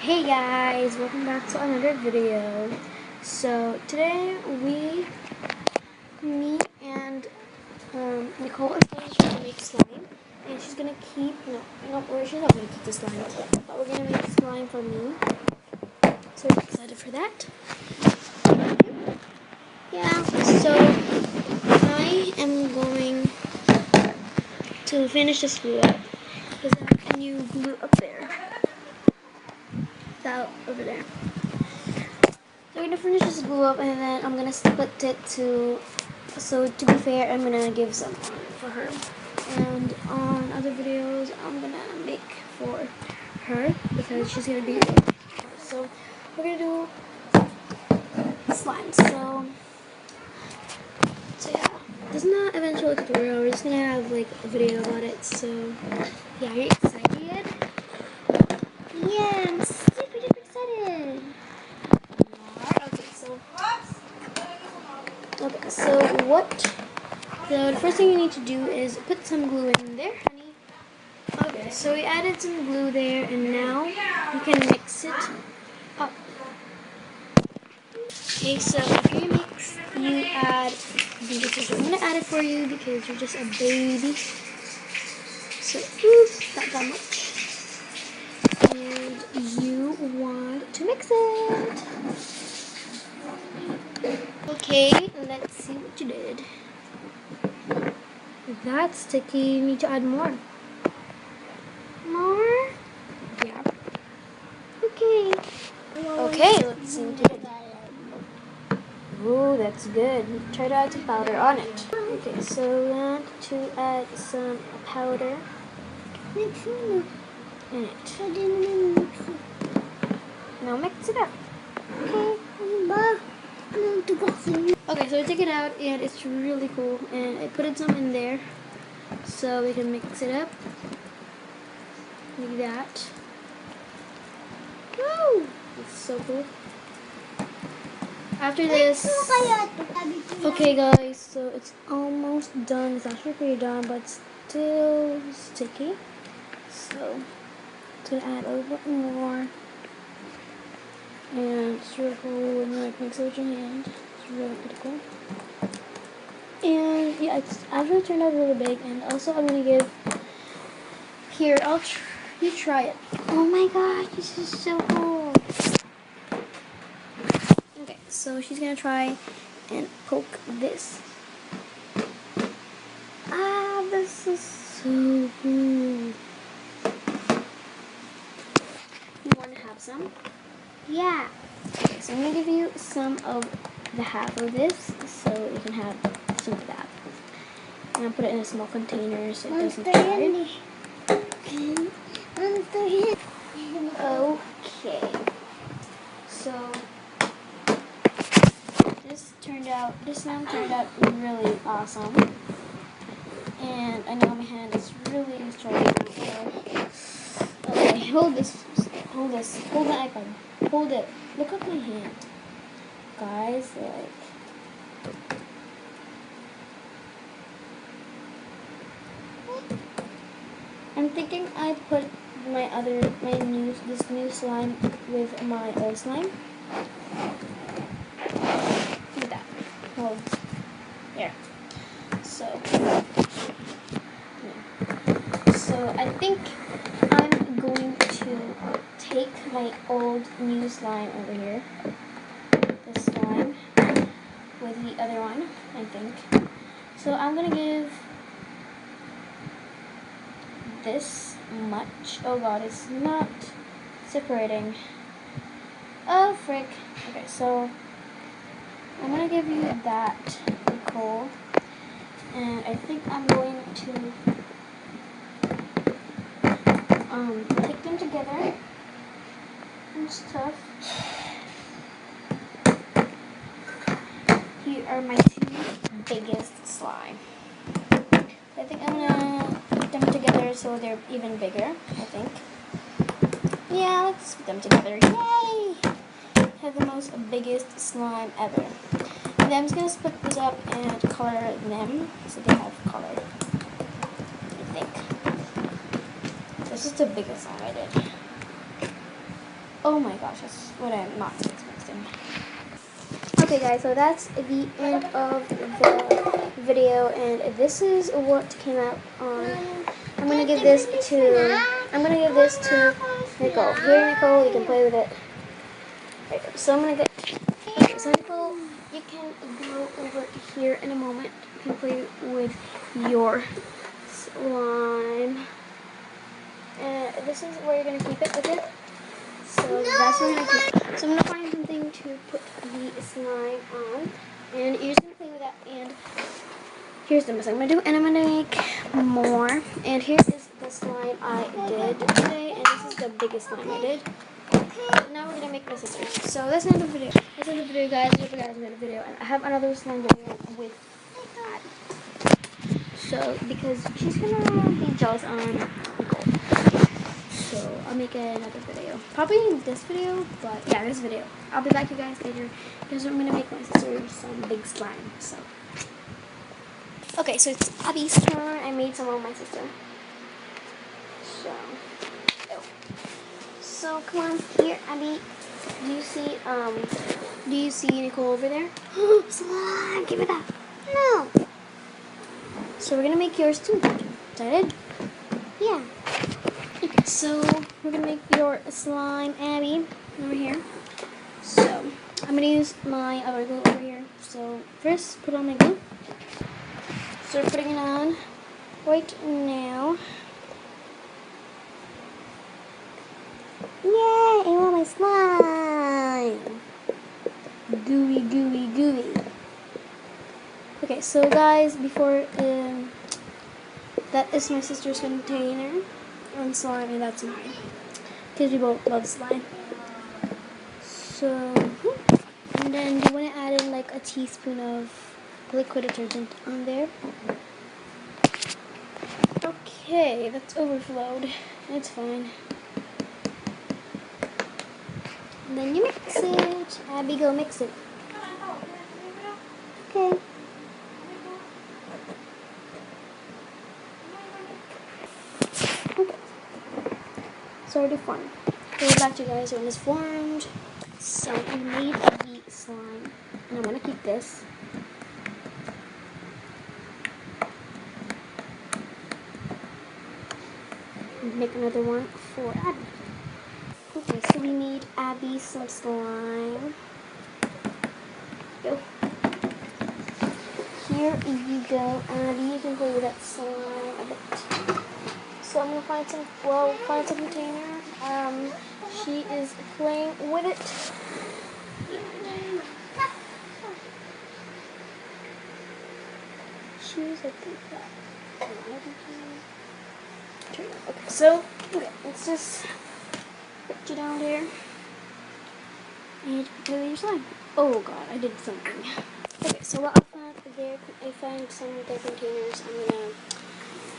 Hey guys, welcome back to another video. So today me and Nicole are going to try to make slime, and she's gonna keep she's not gonna keep the slime, but we're gonna make slime for me. So we're excited for that. Yeah. So I am going to finish this glue up because I have a new glue up there. Out over there. So we're gonna finish this glue up, and then I'm gonna split it to. So to be fair, I'm gonna give some for her, and on other videos I'm gonna make for her because she's gonna be. So we're gonna do slime. So yeah, this is not eventual tutorial. We're just gonna have like a video about it. So yeah, are you excited? Yeah, I'm super excited. Okay, so the first thing you need to do is put some glue in there, honey. Okay, so we added some glue there, and now you can mix it up. Okay, so after you mix, you add the I'm gonna add it for you because you're just a baby. So, oops, not that much. And you want to mix it. Okay, let's see what you did. That's sticky. You need to add more. More? Yeah. Okay. Okay, let's see what you did. Ooh, that's good. Try to add some powder on it. Okay, so we want to add some powder in it. Now mix it up. Okay, so I take it out, and it's really cool. And I put some in there so we can mix it up like that. Woo! It's so cool. After this, okay guys, so it's almost done. It's actually pretty done, but still sticky. So it's gonna add a little bit more, and it's really cool when you like mix it with your hand. It's really pretty cool. And yeah, it's actually turned out really big. And also, I'm gonna give here. You try it. Oh my gosh, this is so cool. Okay, so she's gonna try and poke this. This is so cool. You want to have some? Yeah. Okay, so I'm gonna give you some of the half of this, so you can have some of that. I'm gonna put it in a small container so it doesn't dry. Okay. So this slime turned out really awesome. And I know my hand is really strong. Okay, hold the iPad. Hold it. Look at my hand. Guys, I'm thinking I put this new slime with my old slime. Look at that. Hold. There. So I think I'm going to take my old new slime over here. This slime with the other one, I think. So I'm gonna give this much. Oh god, it's not separating. Oh frick. Okay, so I'm gonna give you that, Nicole. And I think I'm going to take them together and stuff. Here are my two biggest slime. I think I'm gonna put them together so they're even bigger, I think. Yeah, let's put them together. Yay! Have the most biggest slime ever. And then I'm just gonna split this up and color them so they have color, I think. This is the biggest slime I did. Oh my gosh, that's what I'm not expecting. Okay guys, so that's the end of the video, and this is what came out on. I'm gonna give this to Nicole. Here, Nicole, you can play with it. Right, so I'm gonna get. Okay, so Nicole, you can go over here in a moment. You can play with your slime, and this is where you're gonna keep it with it. So that's what I'm gonna keep. So I'm gonna find something to put the slime on, and you're just gonna play with that. And here's the mess I'm gonna do, and I'm gonna make more. And here is the slime I did today, and this is the biggest slime I did. Now we're gonna make the scissors. So that's another video. That's another video, guys. I hope you guys made a video, and I have another slime video with Addie. So because she's gonna be jealous on Nicole. So I'll make another video. Probably this video, but yeah, this video. I'll be back to you guys later because I'm gonna make my sister some big slime. So okay, so it's Abby's turn. I made some of my sister. So come on here, Abby. Do you see Nicole over there? Slime, give it that. No. So we're gonna make yours too. Excited? Yeah. So we're gonna make your slime, Abby, over here. So I'm gonna use my other glue over here. So first, put on my glue. So we're putting it on right now. Yay! I want my slime. Gooey, gooey, gooey. Okay, so guys, before that is my sister's container and slime, and that's mine because we both love slime. So, and then you want to add in like a teaspoon of liquid detergent on there. Okay, that's overflowed. It's fine. And then you mix it. Abby, go mix it. Okay. Okay. It's already formed. Go back to you guys when it's formed. So I made the slime, and I'm gonna keep this. And make another one for Abby. Okay, so we made Abby some slime. Go. Here you go, Abby. You can play with that slime a bit. So I'm gonna find some container. She is playing with it. She's a big one. Okay, so let's just put you down there and play with your slime. Oh god, I did something. Okay, so what I found there, I found some of their containers. I'm gonna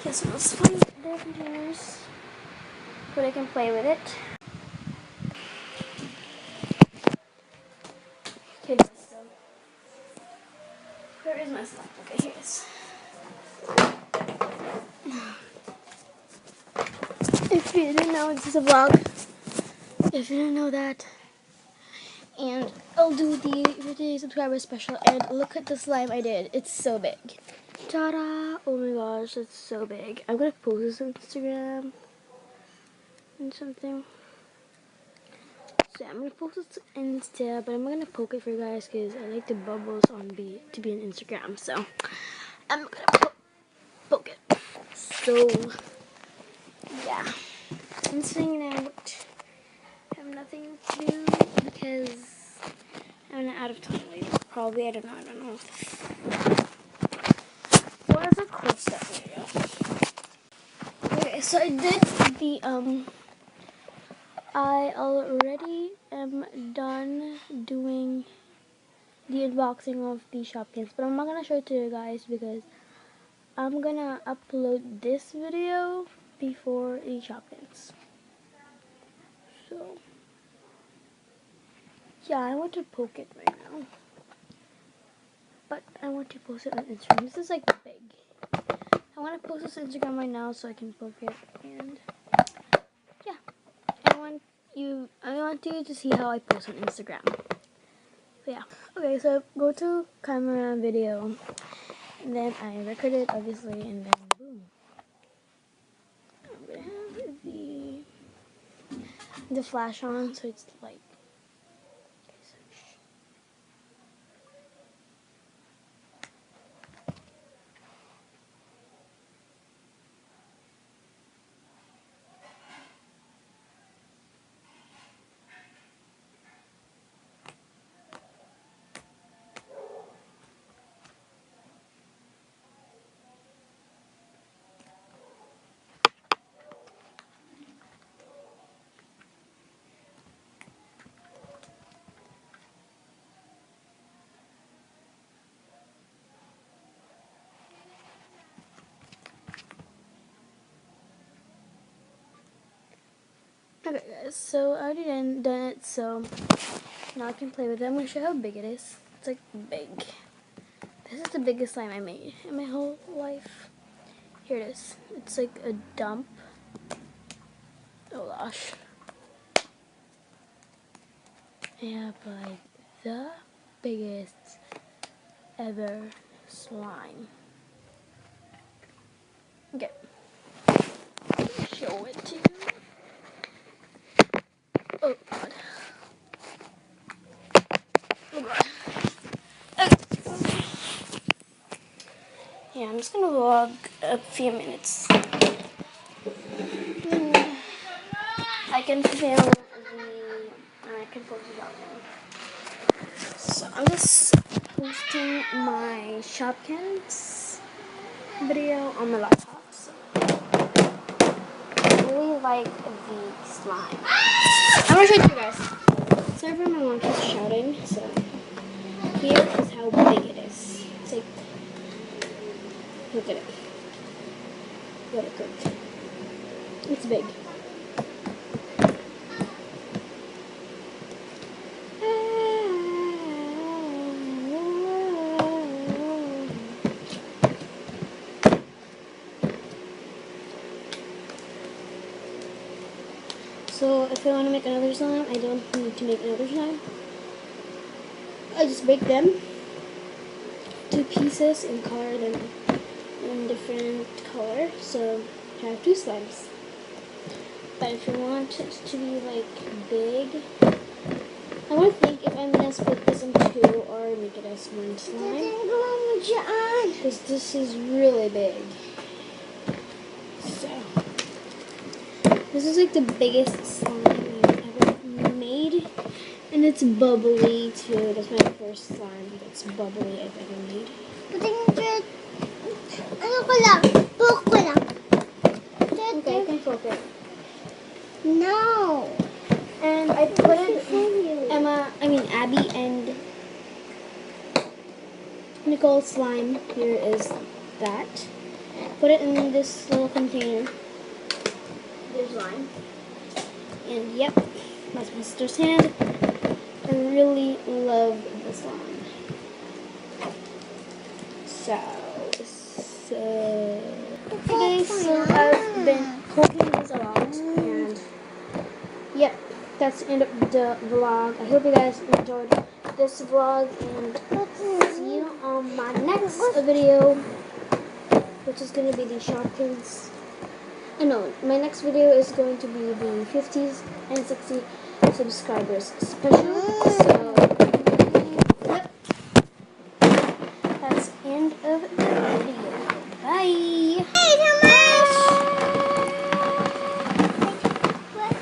let's find their containers so I can play with it. Okay, so where is my slime? Okay, here it is. If you didn't know, this is a vlog. If you didn't know that, and I'll do the 50 subscriber special. And look at the slime I did. It's so big. Ta-da! Oh my gosh, it's so big. I'm gonna post this on Instagram and something. So I'm gonna post this on Insta, but I'm gonna poke it for you guys because I like the bubbles to be on Instagram. So I'm gonna poke it. So yeah, I'm sitting out. I have nothing to do because I'm out of time later. Probably, I don't know. What is a quick step video? Okay, so I did the I already am done doing the unboxing of the Shopkins, but I'm not gonna show it to you guys because I'm gonna upload this video before the Shopkins. So yeah, I want to poke it right now, but I want to post it on Instagram. This is like big. I want to post this on Instagram right now so I can poke it, and yeah, I want want you to see how I post on Instagram. So yeah. Okay, so go to camera video, and then I record it obviously, and then boom. I'm gonna have the flash on, so it's like. Okay guys, so I already done it, so now I can play with it. I'm going to show you how big it is. It's like big. This is the biggest slime I made in my whole life. Here it is. It's like a dump. Oh gosh. Yeah, like the biggest ever slime. Okay. Show it to you. Oh god. Oh god. Okay. Yeah, I'm just gonna vlog a few minutes. I can film I can post it out there. So I'm just posting my Shopkins video on my laptop. So I really like the slime. I'm gonna show it to you guys. Sorry for my mom keeps shouting. So here is how big it is. It's like, look at it. Let it cook. It's big. So if I want to make another slime, I don't need to make another slime. I just break them to pieces and color them in different color. So I have two slimes. But if you want it to be like big, I want to think if I'm gonna split this in two or make it as one slime. Because this is really big. So this is like the biggest slime I've ever made. And it's bubbly too. That's my first slime that's bubbly I've ever made. Okay, I can poke it. No. And I put it Abby and Nicole's slime. Here is that. Put it in this little container. There's slime. And yep, that's my sister's hand. I really love the slime. Okay, so I've been poking this a lot, and yep, that's the end of the vlog. I hope you guys enjoyed this vlog, and see you on my next video, which is going to be the Shopkins. No, my next video is going to be the 50s and 60 subscribers special. So